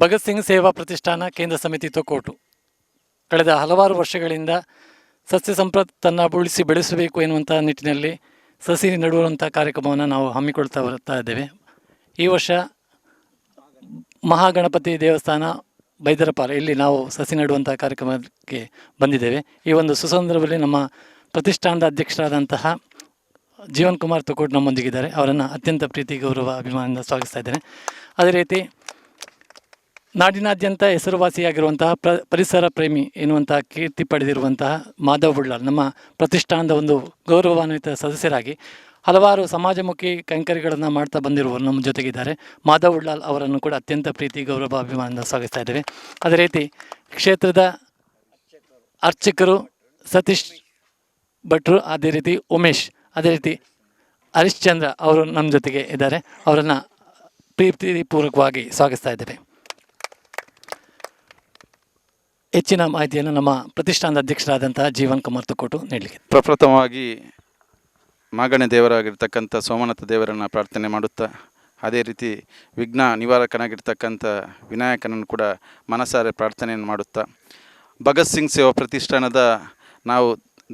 ಭಗತ್ ಸಿಂಗ್ ಸೇವಾ ಪ್ರತಿಷ್ಠಾನ ಕೇಂದ್ರ ಸಮಿತಿ ತೊಕ್ಕೋಟು ಕಳೆದ ಹಲವಾರು ವರ್ಷಗಳಿಂದ ಸಸ್ಯ ಸಂಪತ್ತನ್ನು ಉಳಿಸಿ ಬೆಳೆಸಬೇಕು ಎನ್ನುವಂಥ ನಿಟ್ಟಿನಲ್ಲಿ ಸಸಿ ನೆಡುವಂಥ ಕಾರ್ಯಕ್ರಮವನ್ನು ನಾವು ಹಮ್ಮಿಕೊಳ್ತಾ ಬರ್ತಾ ಇದ್ದೇವೆ. ಈ ವರ್ಷ ಮಹಾಗಣಪತಿ ದೇವಸ್ಥಾನ ಬೈದರಪಾರ ಇಲ್ಲಿ ನಾವು ಸಸಿ ನೆಡುವಂಥ ಕಾರ್ಯಕ್ರಮಕ್ಕೆ ಬಂದಿದ್ದೇವೆ. ಈ ಒಂದು ಸುಸಂದರ್ಭದಲ್ಲಿ ನಮ್ಮ ಪ್ರತಿಷ್ಠಾನದ ಅಧ್ಯಕ್ಷರಾದಂತಹ ಜೀವನ್ ಕುಮಾರ್ ತೊಕ್ಕೋಟು ನಮ್ಮೊಂದಿಗಿದ್ದಾರೆ. ಅವರನ್ನು ಅತ್ಯಂತ ಪ್ರೀತಿ ಗೌರವ ಅಭಿಮಾನದಿಂದ ಸ್ವಾಗತಿಸ್ತಾ ಇದ್ದೇನೆ. ಅದೇ ರೀತಿ ನಾಡಿನಾದ್ಯಂತ ಹೆಸರುವಾಸಿಯಾಗಿರುವಂತಹ ಪರಿಸರ ಪ್ರೇಮಿ ಎನ್ನುವಂಥ ಕೀರ್ತಿ ಪಡೆದಿರುವಂತಹ ಮಾಧವ್ ಬುಳ್ಳಾಲ್ ನಮ್ಮ ಪ್ರತಿಷ್ಠಾನದ ಒಂದು ಗೌರವಾನ್ವಿತ ಸದಸ್ಯರಾಗಿ ಹಲವಾರು ಸಮಾಜಮುಖಿ ಕೈಂಕರ್ಯಗಳನ್ನು ಮಾಡ್ತಾ ಬಂದಿರುವವರು ನಮ್ಮ ಜೊತೆಗಿದ್ದಾರೆ. ಮಾಧವ್ ಬುಳ್ಳಾಲ್ ಅವರನ್ನು ಕೂಡ ಅತ್ಯಂತ ಪ್ರೀತಿ ಗೌರವ ಅಭಿಮಾನದಿಂದ ಸ್ವಾಗತಿಸ್ತಾ ಇದ್ದೇವೆ. ಅದೇ ರೀತಿ ಕ್ಷೇತ್ರದ ಅರ್ಚಕರು ಸತೀಶ್ ಭಟ್ರು, ಅದೇ ರೀತಿ ಉಮೇಶ್, ಅದೇ ರೀತಿ ಹರಿಶ್ಚಂದ್ರ ಅವರು ನಮ್ಮ ಜೊತೆಗೆ ಇದ್ದಾರೆ. ಅವರನ್ನು ಪ್ರೀತಿಪೂರ್ವಕವಾಗಿ ಸ್ವಾಗತಿಸ್ತಾ ಇದ್ದೇವೆ. ಹೆಚ್ಚಿನ ಮಾಹಿತಿಯನ್ನು ನಮ್ಮ ಪ್ರತಿಷ್ಠಾನದ ಅಧ್ಯಕ್ಷರಾದಂತಹ ಜೀವನ್ ಕುಮಾರ್ ತೊಕ್ಕೋಟು ನೀಡಲಿಕ್ಕೆ. ಪ್ರಪ್ರಥಮವಾಗಿ ಮಾಗಣೆ ದೇವರಾಗಿರ್ತಕ್ಕಂಥ ಸೋಮನಾಥ ದೇವರನ್ನು ಪ್ರಾರ್ಥನೆ ಮಾಡುತ್ತಾ, ಅದೇ ರೀತಿ ವಿಘ್ನ ನಿವಾರಕನಾಗಿರ್ತಕ್ಕಂಥ ವಿನಾಯಕನನ್ನು ಕೂಡ ಮನಸಾರೆ ಪ್ರಾರ್ಥನೆಯನ್ನು ಮಾಡುತ್ತಾ, ಭಗತ್ ಸಿಂಗ್ ಸೇವಾ ಪ್ರತಿಷ್ಠಾನದ ನಾವು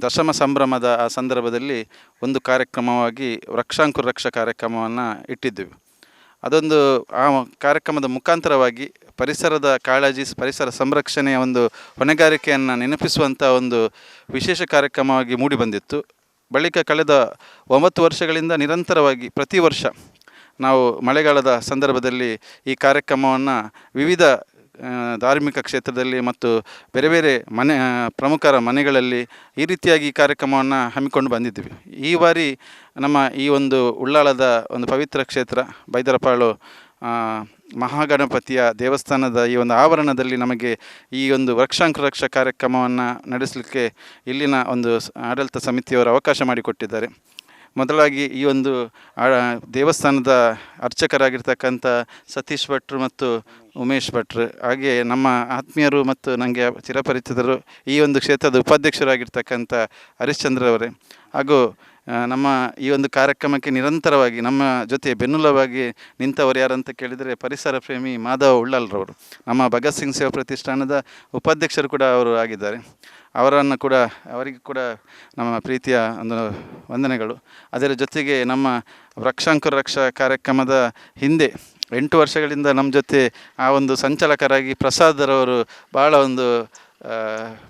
ದಶಮ ಸಂಭ್ರಮದ ಆ ಸಂದರ್ಭದಲ್ಲಿ ಒಂದು ಕಾರ್ಯಕ್ರಮವಾಗಿ ವೃಕ್ಷಾಂಕುರ ರಕ್ಷ ಕಾರ್ಯಕ್ರಮವನ್ನು ಇಟ್ಟಿದ್ದೆವು. ಅದೊಂದು ಆ ಕಾರ್ಯಕ್ರಮದ ಮುಖಾಂತರವಾಗಿ ಪರಿಸರದ ಕಾಳಜಿ, ಪರಿಸರ ಸಂರಕ್ಷಣೆಯ ಒಂದು ಹೊಣೆಗಾರಿಕೆಯನ್ನು ನೆನಪಿಸುವಂಥ ಒಂದು ವಿಶೇಷ ಕಾರ್ಯಕ್ರಮವಾಗಿ ಮೂಡಿಬಂದಿತ್ತು. ಬಳಿಕ ಕಳೆದ 9 ವರ್ಷಗಳಿಂದ ನಿರಂತರವಾಗಿ ಪ್ರತಿ ವರ್ಷ ನಾವು ಮಳೆಗಾಲದ ಸಂದರ್ಭದಲ್ಲಿ ಈ ಕಾರ್ಯಕ್ರಮವನ್ನು ವಿವಿಧ ಧಾರ್ಮಿಕ ಕ್ಷೇತ್ರದಲ್ಲಿ ಮತ್ತು ಬೇರೆ ಬೇರೆ ಪ್ರಮುಖರ ಮನೆಗಳಲ್ಲಿ ಈ ರೀತಿಯಾಗಿ ಈ ಕಾರ್ಯಕ್ರಮವನ್ನು ಹಮ್ಮಿಕೊಂಡು ಬಂದಿದ್ದೀವಿ. ಈ ಬಾರಿ ನಮ್ಮ ಈ ಒಂದು ಉಳ್ಳಾಳದ ಒಂದು ಪವಿತ್ರ ಕ್ಷೇತ್ರ ಬೈದರಪಾಳು ಮಹಾಗಣಪತಿಯ ದೇವಸ್ಥಾನದ ಈ ಒಂದು ಆವರಣದಲ್ಲಿ ನಮಗೆ ಈ ಒಂದು ವೃಕ್ಷಾಂಕುರ ರಕ್ಷ ಕಾರ್ಯಕ್ರಮವನ್ನು ನಡೆಸಲಿಕ್ಕೆ ಇಲ್ಲಿನ ಒಂದು ಆಡಳಿತ ಸಮಿತಿಯವರು ಅವಕಾಶ ಮಾಡಿಕೊಟ್ಟಿದ್ದಾರೆ. ಮೊದಲಾಗಿ ಈ ಒಂದು ದೇವಸ್ಥಾನದ ಅರ್ಚಕರಾಗಿರ್ತಕ್ಕಂಥ ಸತೀಶ್ ಭಟ್ರು ಮತ್ತು ಉಮೇಶ್ ಭಟ್ರು, ಹಾಗೆ ನಮ್ಮ ಆತ್ಮೀಯರು ಮತ್ತು ನನಗೆ ಚಿರಪರಿಚಿತರು ಈ ಒಂದು ಕ್ಷೇತ್ರದ ಉಪಾಧ್ಯಕ್ಷರಾಗಿರ್ತಕ್ಕಂಥ ಹರಿಶ್ಚಂದ್ರವರೇ, ಹಾಗೂ ನಮ್ಮ ಈ ಒಂದು ಕಾರ್ಯಕ್ರಮಕ್ಕೆ ನಿರಂತರವಾಗಿ ನಮ್ಮ ಜೊತೆ ಬೆನ್ನೆಲುಬಾಗಿ ನಿಂತವರು ಯಾರಂತ ಕೇಳಿದರೆ ಪರಿಸರ ಪ್ರೇಮಿ ಮಾಧವ್ ಉಳ್ಳಾಲ್ರವರು, ನಮ್ಮ ಭಗತ್ ಸಿಂಗ್ ಸೇವಾ ಪ್ರತಿಷ್ಠಾನದ ಉಪಾಧ್ಯಕ್ಷರು ಕೂಡ ಅವರು ಆಗಿದ್ದಾರೆ. ಅವರಿಗೆ ಕೂಡ ನಮ್ಮ ಪ್ರೀತಿಯ ಒಂದು ವಂದನೆಗಳು. ಅದರ ಜೊತೆಗೆ ನಮ್ಮ ವೃಕ್ಷಾಂಕುರ ರಕ್ಷಾ ಕಾರ್ಯಕ್ರಮದ ಹಿಂದೆ 8 ವರ್ಷಗಳಿಂದ ನಮ್ಮ ಜೊತೆ ಆ ಒಂದು ಸಂಚಾಲಕರಾಗಿ ಪ್ರಸಾದರವರು ಭಾಳ ಒಂದು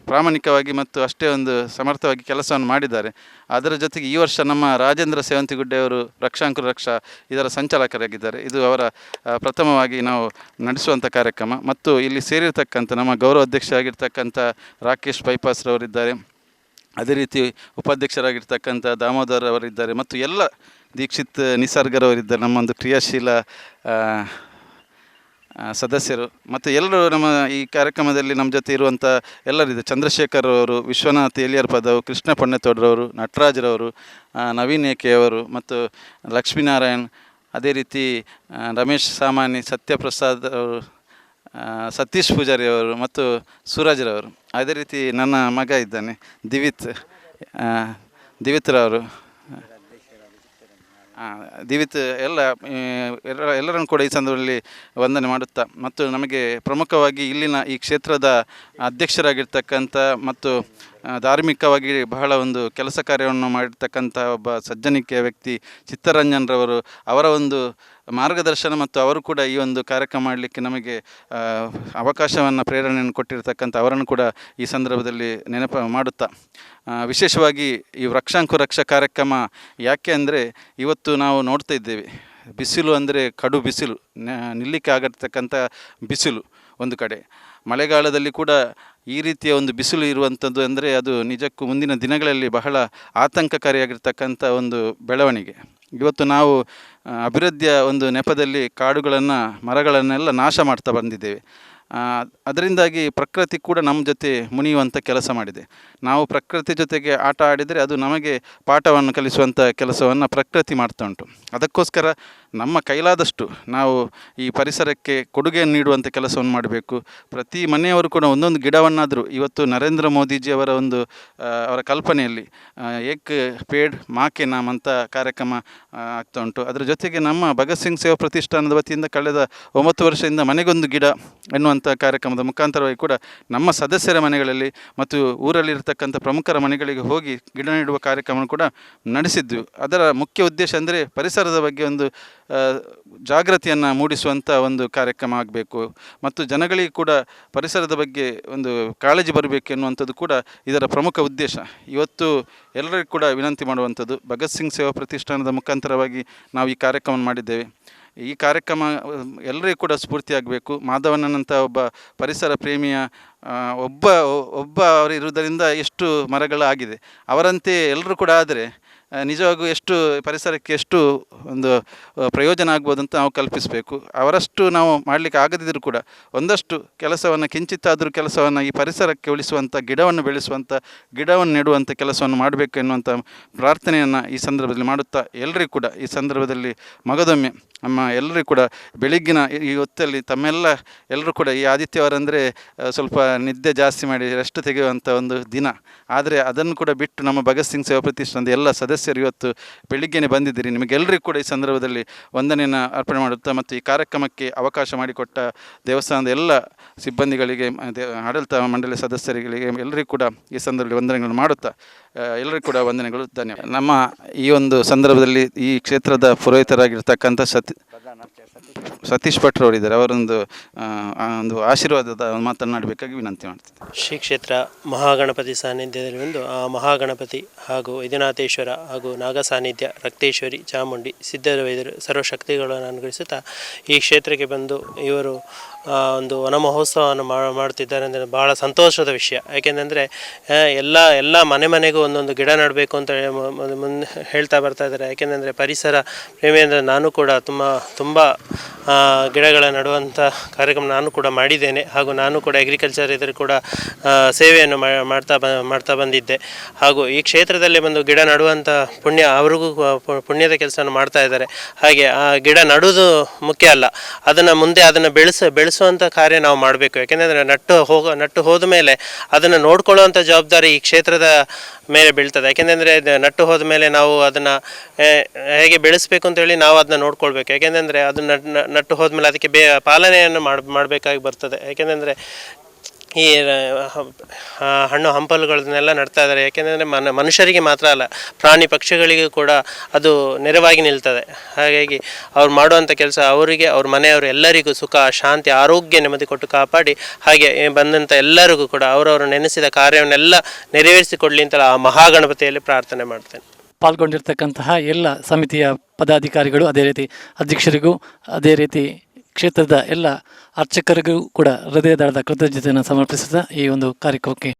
ಪ್ರಾಮಾಣಿಕವಾಗಿ ಮತ್ತು ಅಷ್ಟೇ ಒಂದು ಸಮರ್ಥವಾಗಿ ಕೆಲಸವನ್ನು ಮಾಡಿದ್ದಾರೆ. ಅದರ ಜೊತೆಗೆ ಈ ವರ್ಷ ನಮ್ಮ ರಾಜೇಂದ್ರ ಸೇವಂತಿಗುಡ್ಡೆಯವರು ವೃಕ್ಷಾಂಕುರ ರಕ್ಷಾ ಇದರ ಸಂಚಾಲಕರಾಗಿದ್ದಾರೆ. ಇದು ಅವರ ಪ್ರಥಮವಾಗಿ ನಾವು ನಡೆಸುವಂಥ ಕಾರ್ಯಕ್ರಮ. ಮತ್ತು ಇಲ್ಲಿ ಸೇರಿರ್ತಕ್ಕಂಥ ನಮ್ಮ ಗೌರವ ಅಧ್ಯಕ್ಷ ಆಗಿರ್ತಕ್ಕಂಥ ರಾಕೇಶ್ ಬೈಪಾಸ್ರವರಿದ್ದಾರೆ, ಅದೇ ರೀತಿ ಉಪಾಧ್ಯಕ್ಷರಾಗಿರ್ತಕ್ಕಂಥ ದಾಮೋದರ್ ಅವರಿದ್ದಾರೆ, ಮತ್ತು ಎಲ್ಲ ದೀಕ್ಷಿತ್ ನಿಸರ್ಗರವರಿದ್ದಾರೆ, ನಮ್ಮೊಂದು ಕ್ರಿಯಾಶೀಲ ಸದಸ್ಯರು, ಮತ್ತು ಎಲ್ಲರೂ ನಮ್ಮ ಈ ಕಾರ್ಯಕ್ರಮದಲ್ಲಿ ನಮ್ಮ ಜೊತೆ ಇರುವಂಥ ಎಲ್ಲರಿದೆ. ಚಂದ್ರಶೇಖರ್ ಅವರು, ವಿಶ್ವನಾಥ್ ಎಲಿಯರ್ ಪದವ್, ಕೃಷ್ಣ ಪೊಣ್ಣೆತೋಡ್ರವರು, ನಟರಾಜ್ರವರು, ನವೀನ್ ಏಕೆಯವರು, ಮತ್ತು ಲಕ್ಷ್ಮೀನಾರಾಯಣ್, ಅದೇ ರೀತಿ ರಮೇಶ್ ಸಾಮಾನಿ, ಸತ್ಯಪ್ರಸಾದ್ ಅವರು, ಸತೀಶ್ ಪೂಜಾರಿ ಅವರು ಮತ್ತು ಸೂರಜ್ರವರು, ಅದೇ ರೀತಿ ನನ್ನ ಮಗ ಇದ್ದಾನೆ ದಿವಿತ್ರವರು, ದಿವಿತ್ ಎಲ್ಲರನ್ನು ಕೂಡ ಈ ಸಂದರ್ಭದಲ್ಲಿ ವಂದನೆ ಮಾಡುತ್ತಾ, ಮತ್ತು ನಮಗೆ ಪ್ರಮುಖವಾಗಿ ಇಲ್ಲಿನ ಈ ಕ್ಷೇತ್ರದ ಅಧ್ಯಕ್ಷರಾಗಿರ್ತಕ್ಕಂಥ ಮತ್ತು ಧಾರ್ಮಿಕವಾಗಿ ಬಹಳ ಒಂದು ಕೆಲಸ ಕಾರ್ಯವನ್ನು ಮಾಡಿರ್ತಕ್ಕಂಥ ಒಬ್ಬ ಸಜ್ಜನಿಕೆಯ ವ್ಯಕ್ತಿ ಚಿತ್ತರಂಜನ್ರವರು, ಅವರ ಒಂದು ಮಾರ್ಗದರ್ಶನ ಮತ್ತು ಅವರು ಕೂಡ ಈ ಒಂದು ಕಾರ್ಯಕ್ರಮ ಮಾಡಲಿಕ್ಕೆ ನಮಗೆ ಅವಕಾಶವನ್ನು ಪ್ರೇರಣೆಯನ್ನು ಕೊಟ್ಟಿರ್ತಕ್ಕಂಥ ಅವರನ್ನು ಕೂಡ ಈ ಸಂದರ್ಭದಲ್ಲಿ ನೆನಪು ಮಾಡುತ್ತಾ, ವಿಶೇಷವಾಗಿ ಈ ವೃಕ್ಷಾಂಕುರ ರಕ್ಷಾ ಕಾರ್ಯಕ್ರಮ ಯಾಕೆ ಅಂದರೆ ಇವತ್ತು ನಾವು ನೋಡ್ತಾ ಇದ್ದೇವೆ, ಬಿಸಿಲು ಅಂದರೆ ಕಡು ಬಿಸಿಲು, ನಿಲ್ಲಿಕ್ಕೆ ಆಗಿರ್ತಕ್ಕಂಥ ಬಿಸಿಲು ಒಂದು ಕಡೆ, ಮಳೆಗಾಲದಲ್ಲಿ ಕೂಡ ಈ ರೀತಿಯ ಒಂದು ಬಿಸಿಲು ಇರುವಂಥದ್ದು ಅಂದರೆ ಅದು ನಿಜಕ್ಕೂ ಮುಂದಿನ ದಿನಗಳಲ್ಲಿ ಬಹಳ ಆತಂಕಕಾರಿಯಾಗಿರ್ತಕ್ಕಂಥ ಒಂದು ಬೆಳವಣಿಗೆ. ಇವತ್ತು ನಾವು ಅಭಿವೃದ್ಧಿಯ ಒಂದು ನೆಪದಲ್ಲಿ ಕಾಡುಗಳನ್ನು ಮರಗಳನ್ನೆಲ್ಲ ನಾಶ ಮಾಡ್ತಾ ಬಂದಿದ್ದೇವೆ. ಅದರಿಂದಾಗಿ ಪ್ರಕೃತಿ ಕೂಡ ನಮ್ಮ ಜೊತೆ ಮುನಿಯುವಂಥ ಕೆಲಸ ಮಾಡಿದೆ. ನಾವು ಪ್ರಕೃತಿ ಜೊತೆಗೆ ಆಟ ಆಡಿದರೆ ಅದು ನಮಗೆ ಪಾಠವನ್ನು ಕಲಿಸುವಂಥ ಕೆಲಸವನ್ನು ಪ್ರಕೃತಿ ಮಾಡ್ತಾ ಉಂಟು. ಅದಕ್ಕೋಸ್ಕರ ನಮ್ಮ ಕೈಲಾದಷ್ಟು ನಾವು ಈ ಪರಿಸರಕ್ಕೆ ಕೊಡುಗೆಯನ್ನು ನೀಡುವಂಥ ಕೆಲಸವನ್ನು ಮಾಡಬೇಕು. ಪ್ರತಿ ಮನೆಯವರು ಕೂಡ ಒಂದೊಂದು ಗಿಡವನ್ನಾದರೂ, ಇವತ್ತು ನರೇಂದ್ರ ಮೋದಿಜಿಯವರ ಒಂದು ಅವರ ಕಲ್ಪನೆಯಲ್ಲಿ ಏಕ್ ಪೇಡ್ ಮಾಕೆ ನಾಮ್ ಅಂತ ಕಾರ್ಯಕ್ರಮ ಆಗ್ತಾ ಉಂಟು. ಅದರ ಜೊತೆಗೆ ನಮ್ಮ ಭಗತ್ ಸಿಂಗ್ ಸೇವಾ ಪ್ರತಿಷ್ಠಾನದ ವತಿಯಿಂದ ಕಳೆದ 9 ವರ್ಷದಿಂದ ಮನೆಗೊಂದು ಗಿಡ ಎನ್ನುವಂಥ ಕಾರ್ಯಕ್ರಮದ ಮುಖಾಂತರವಾಗಿ ಕೂಡ ನಮ್ಮ ಸದಸ್ಯರ ಮನೆಗಳಲ್ಲಿ ಮತ್ತು ಊರಲ್ಲಿರ್ತಕ್ಕಂಥ ಪ್ರಮುಖರ ಮನೆಗಳಿಗೆ ಹೋಗಿ ಗಿಡ ನೆಡುವ ಕಾರ್ಯಕ್ರಮ ಕೂಡ ನಡೆಸಿದ್ವಿ. ಅದರ ಮುಖ್ಯ ಉದ್ದೇಶ ಅಂದರೆ ಪರಿಸರದ ಬಗ್ಗೆ ಒಂದು ಜಾಗೃತಿಯನ್ನು ಮೂಡಿಸುವಂಥ ಒಂದು ಕಾರ್ಯಕ್ರಮ ಆಗಬೇಕು ಮತ್ತು ಜನಗಳಿಗೆ ಕೂಡ ಪರಿಸರದ ಬಗ್ಗೆ ಒಂದು ಕಾಳಜಿ ಬರಬೇಕು ಎನ್ನುವಂಥದ್ದು ಕೂಡ ಇದರ ಪ್ರಮುಖ ಉದ್ದೇಶ. ಇವತ್ತು ಎಲ್ಲರಿಗೂ ಕೂಡ ವಿನಂತಿ ಮಾಡುವಂಥದ್ದು, ಭಗತ್ ಸಿಂಗ್ ಸೇವಾ ಪ್ರತಿಷ್ಠಾನದ ಮುಖಾಂತರವಾಗಿ ನಾವು ಈ ಕಾರ್ಯಕ್ರಮ ಮಾಡಿದ್ದೇವೆ. ಈ ಕಾರ್ಯಕ್ರಮ ಎಲ್ಲರಿಗೂ ಕೂಡ ಸ್ಫೂರ್ತಿಯಾಗಬೇಕು. ಮಾಧವಣ್ಣನಂಥ ಒಬ್ಬ ಪರಿಸರ ಪ್ರೇಮಿಯ ಒಬ್ಬ ಅವರು ಇರುವುದರಿಂದ ಎಷ್ಟು ಮರಗಳಾಗಿದೆ. ಅವರಂತೆ ಎಲ್ಲರೂ ಕೂಡ ಆದರೆ ನಿಜವಾಗೂ ಎಷ್ಟು ಪರಿಸರಕ್ಕೆ ಎಷ್ಟು ಒಂದು ಪ್ರಯೋಜನ ಆಗ್ಬೋದು ಅಂತ ನಾವು ಕಲ್ಪಿಸಬೇಕು. ಅವರಷ್ಟು ನಾವು ಮಾಡಲಿಕ್ಕೆ ಆಗದಿದ್ದರೂ ಕೂಡ ಒಂದಷ್ಟು ಕೆಲಸವನ್ನು, ಕಿಂಚಿತ್ತಾದರೂ ಕೆಲಸವನ್ನು ಈ ಪರಿಸರಕ್ಕೆ ಉಳಿಸುವಂಥ, ಗಿಡವನ್ನು ಬೆಳೆಸುವಂಥ, ಗಿಡವನ್ನು ನೆಡುವಂಥ ಕೆಲಸವನ್ನು ಮಾಡಬೇಕು ಎನ್ನುವಂಥ ಪ್ರಾರ್ಥನೆಯನ್ನು ಈ ಸಂದರ್ಭದಲ್ಲಿ ಮಾಡುತ್ತಾ, ಎಲ್ಲರಿಗೂ ಕೂಡ ಈ ಸಂದರ್ಭದಲ್ಲಿ ಮಗದೊಮ್ಮೆ ನಮ್ಮ ಎಲ್ಲರಿಗೂ ಕೂಡ ಬೆಳಗ್ಗಿನ ಈ ಹೊತ್ತಲ್ಲಿ ಎಲ್ಲರೂ ಕೂಡ ಈ ಆದಿತ್ಯವಾರ ಅಂದರೆ ಸ್ವಲ್ಪ ನಿದ್ದೆ ಜಾಸ್ತಿ ಮಾಡಿ ರೆಸ್ಟ್ ತೆಗೆಯುವಂಥ ಒಂದು ದಿನ. ಆದರೆ ಅದನ್ನು ಕೂಡ ಬಿಟ್ಟು ನಮ್ಮ ಭಗತ್ ಸಿಂಗ್ ಸೇವಾ ಪ್ರತಿಷ್ಠಾನದ ಎಲ್ಲ ಸದಸ್ಯರು ಇವತ್ತು ಬೆಳಿಗ್ಗೆನೇ ಬಂದಿದ್ದೀರಿ. ನಿಮಗೆಲ್ಲರಿಗೂ ಕೂಡ ಈ ಸಂದರ್ಭದಲ್ಲಿ ವಂದನೆಯನ್ನು ಅರ್ಪಣೆ ಮಾಡುತ್ತಾ ಮತ್ತು ಈ ಕಾರ್ಯಕ್ರಮಕ್ಕೆ ಅವಕಾಶ ಮಾಡಿಕೊಟ್ಟ ದೇವಸ್ಥಾನದ ಎಲ್ಲ ಸಿಬ್ಬಂದಿಗಳಿಗೆ, ಆಡಳಿತ ಮಂಡಳಿ ಸದಸ್ಯರಿಗೆ ಎಲ್ಲರಿಗೂ ಕೂಡ ಈ ಸಂದರ್ಭದಲ್ಲಿ ವಂದನೆಗಳನ್ನು ಮಾಡುತ್ತಾ ಎಲ್ಲರಿಗೂ ಕೂಡ ವಂದನೆಗಳು, ಧನ್ಯವಾದ. ನಮ್ಮ ಈ ಒಂದು ಸಂದರ್ಭದಲ್ಲಿ ಈ ಕ್ಷೇತ್ರದ ಪುರೋಹಿತರಾಗಿರ್ತಕ್ಕಂಥ ಸತೀಶ್ ಭಟ್ರವರಿದ್ದಾರೆ. ಅವರೊಂದು ಆಶೀರ್ವಾದದ ಮಾತನಾಡಬೇಕಾಗಿ ವಿನಂತಿ ಮಾಡ್ತೀನಿ. ಶ್ರೀ ಕ್ಷೇತ್ರ ಮಹಾಗಣಪತಿ ಸಾನ್ನಿಧ್ಯದಲ್ಲಿ ಒಂದು ಆ ಮಹಾಗಣಪತಿ ಹಾಗೂ ವೈದ್ಯನಾಥೇಶ್ವರ ಹಾಗೂ ನಾಗ ಸಾನ್ನಿಧ್ಯ, ರಕ್ತೇಶ್ವರಿ, ಚಾಮುಂಡಿ, ಸಿದ್ಧವೈದ್ಯರು ಸರ್ವಶಕ್ತಿಗಳನ್ನು ಅನುಗ್ರಹಿಸುತ್ತಾ ಈ ಕ್ಷೇತ್ರಕ್ಕೆ ಬಂದು ಇವರು ಒಂದು ವನ ಮಹೋತ್ಸವವನ್ನು ಮಾಡ್ತಿದ್ದಾರೆ ಅಂದರೆ ಭಾಳ ಸಂತೋಷದ ವಿಷಯ. ಯಾಕೆಂದರೆ ಎಲ್ಲ ಮನೆಗೂ ಒಂದೊಂದು ಗಿಡ ನೆಡಬೇಕು ಅಂತ ಮುಂದೆ ಹೇಳ್ತಾ ಬರ್ತಾ ಇದ್ದಾರೆ. ಯಾಕೆಂದರೆ ಪರಿಸರ ಪ್ರೇಮಿ ಅಂದರೆ ನಾನು ಕೂಡ ತುಂಬ ಗಿಡಗಳ ನೆಡುವಂಥ ಕಾರ್ಯಕ್ರಮ ನಾನು ಕೂಡ ಮಾಡಿದ್ದೇನೆ. ಹಾಗೂ ನಾನು ಕೂಡ ಅಗ್ರಿಕಲ್ಚರ್ ಇದ್ರೂ ಕೂಡ ಸೇವೆಯನ್ನು ಮಾಡ್ತಾ ಬಂದಿದ್ದೆ. ಹಾಗೂ ಈ ಕ್ಷೇತ್ರದಲ್ಲಿ ಬಂದು ಗಿಡ ನೆಡುವಂಥ ಅವ್ರಿಗೂ ಪುಣ್ಯದ ಕೆಲಸವನ್ನು ಮಾಡ್ತಾ ಇದ್ದಾರೆ. ಹಾಗೆ ಆ ಗಿಡ ನೆಡೋದು ಮುಖ್ಯ ಅಲ್ಲ, ಅದನ್ನು ಬೆಳೆಸುವಂಥ ಕಾರ್ಯ ನಾವು ಮಾಡಬೇಕು. ಯಾಕೆಂದರೆ ನಟ್ಟು ಹೋದ ಮೇಲೆ ಅದನ್ನು ನೋಡ್ಕೊಳ್ಳುವಂಥ ಜವಾಬ್ದಾರಿ ಈ ಕ್ಷೇತ್ರದ ಮೇಲೆ ಬೀಳ್ತದೆ. ಯಾಕೆಂದರೆ ನಟ್ಟು ಹೋದ ಮೇಲೆ ನಾವು ಅದನ್ನು ಹೇಗೆ ಬೆಳೆಸಬೇಕು ಅಂತೇಳಿ ನಾವು ಅದನ್ನ ನೋಡ್ಕೊಳ್ಬೇಕು. ಯಾಕೆಂದರೆ ಅದನ್ನು ನಟ್ಟು ಹೋದ್ಮೇಲೆ ಅದಕ್ಕೆ ಪಾಲನೆಯನ್ನು ಮಾಡಬೇಕಾಗಿ ಬರ್ತದೆ. ಯಾಕೆಂದರೆ ಈ ಹಣ್ಣು ಹಂಪಲುಗಳನ್ನೆಲ್ಲ ನಡ್ತಾ ಇದ್ದಾರೆ. ಯಾಕೆಂದರೆ ಮನುಷ್ಯರಿಗೆ ಮಾತ್ರ ಅಲ್ಲ, ಪ್ರಾಣಿ ಪಕ್ಷಿಗಳಿಗೂ ಕೂಡ ಅದು ನೆರವಾಗಿ ನಿಲ್ತದೆ. ಹಾಗಾಗಿ ಅವ್ರು ಮಾಡುವಂಥ ಕೆಲಸ ಅವರಿಗೆ, ಅವ್ರ ಮನೆಯವರು ಎಲ್ಲರಿಗೂ ಸುಖ, ಶಾಂತಿ, ಆರೋಗ್ಯ, ನೆಮ್ಮದಿ ಕೊಟ್ಟು ಕಾಪಾಡಿ, ಹಾಗೆ ಬಂದಂಥ ಎಲ್ಲರಿಗೂ ಕೂಡ ಅವರವರು ನೆನೆಸಿದ ಕಾರ್ಯವನ್ನೆಲ್ಲ ನೆರವೇರಿಸಿಕೊಡಲಿ ಅಂತ ಆ ಮಹಾಗಣಪತಿಯಲ್ಲಿ ಪ್ರಾರ್ಥನೆ ಮಾಡ್ತೇನೆ. ಪಾಲ್ಗೊಂಡಿರ್ತಕ್ಕಂತಹ ಎಲ್ಲ ಸಮಿತಿಯ ಪದಾಧಿಕಾರಿಗಳು, ಅದೇ ರೀತಿ ಅಧ್ಯಕ್ಷರಿಗೂ, ಅದೇ ರೀತಿ ಕ್ಷೇತ್ರದ ಎಲ್ಲ ಅರ್ಚಕರಿಗೂ ಕೂಡ ಹೃದಯದ ಕೃತಜ್ಞತೆಯನ್ನು ಸಮರ್ಪಿಸುತ್ತಾ ಈ ಒಂದು ಕಾರ್ಯಕ್ರಮಕ್ಕೆ